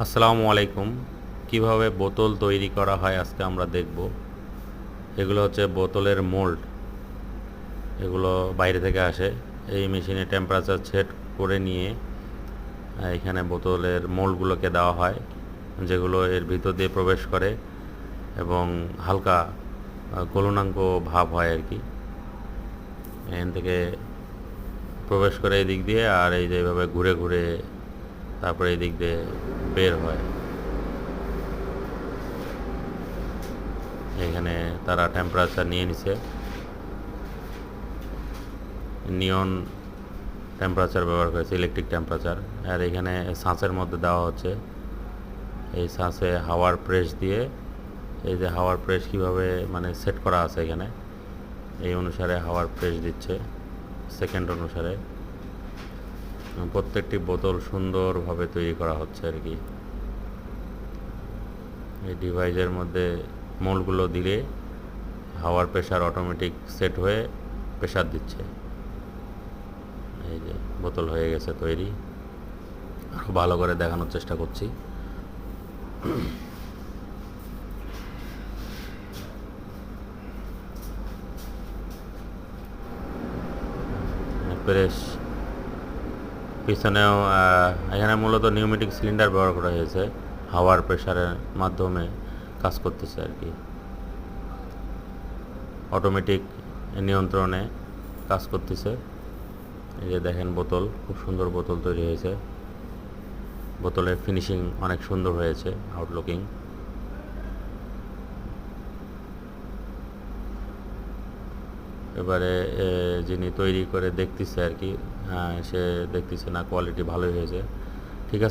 আসসালামু আলাইকুম। কিভাবে বোতল তৈরি করা হয় আজকে আমরা দেখব। এগুলো হচ্ছে বোতলের মোল্ড। এগুলো বাইরে থেকে আসে। এই মেশিনে টেম্পারেচার সেট করে নিয়ে এখানে বোতলের মোল্ডগুলোকে দেওয়া হয়, যেগুলো এর ভিতর দিয়ে প্রবেশ করে এবং হালকা গলনাঙ্ক ভাব হয় আর কি। এখান থেকে প্রবেশ করে এই দিক দিয়ে, আর এই যেভাবে ঘুরে ঘুরে তারপরে এই দিক দিয়ে বের হয়। এখানে তারা টেম্পারেচার নিয়ে নিছে, নিয়ন টেম্পারেচার ব্যবহার করেছে, ইলেকট্রিক টেম্পারেচার। আর এখানে ছাঁচের মধ্যে দেওয়া হচ্ছে। এই ছাঁচে হাওয়ার প্রেস দিয়ে, এই যে হাওয়ার প্রেস কীভাবে মানে সেট করা আছে এখানে, এই অনুসারে হাওয়ার প্রেস দিচ্ছে সেকেন্ড অনুসারে। প্রত্যেকটি বোতল সুন্দরভাবে তৈরি করা হচ্ছে আর কি। এই ডিভাইসের মধ্যে মোল্ডগুলো দিলে হাওয়ার প্রেশার অটোমেটিক সেট হয়ে প্রেশার দিচ্ছে। এই যে বোতল হয়ে গেছে তৈরি। আরও ভালো করে দেখানোর চেষ্টা করছি। প্রেস পিছনেও এখানে মূলত নিউমেটিক সিলিন্ডার ব্যবহার করা হয়েছে, হাওয়ার প্রেশারের মাধ্যমে কাজ করতেছে আর কি। অটোমেটিক নিয়ন্ত্রণে কাজ করতেছে। এই যে দেখেন বোতল, খুব সুন্দর বোতল তৈরি হয়েছে। বোতলের ফিনিশিং অনেক সুন্দর হয়েছে, আউটলুকিং। এবারে যিনি তৈরি করে দেখতেছে আর কি, সে দেখতেছে না কোয়ালিটি ভালোই হয়েছে।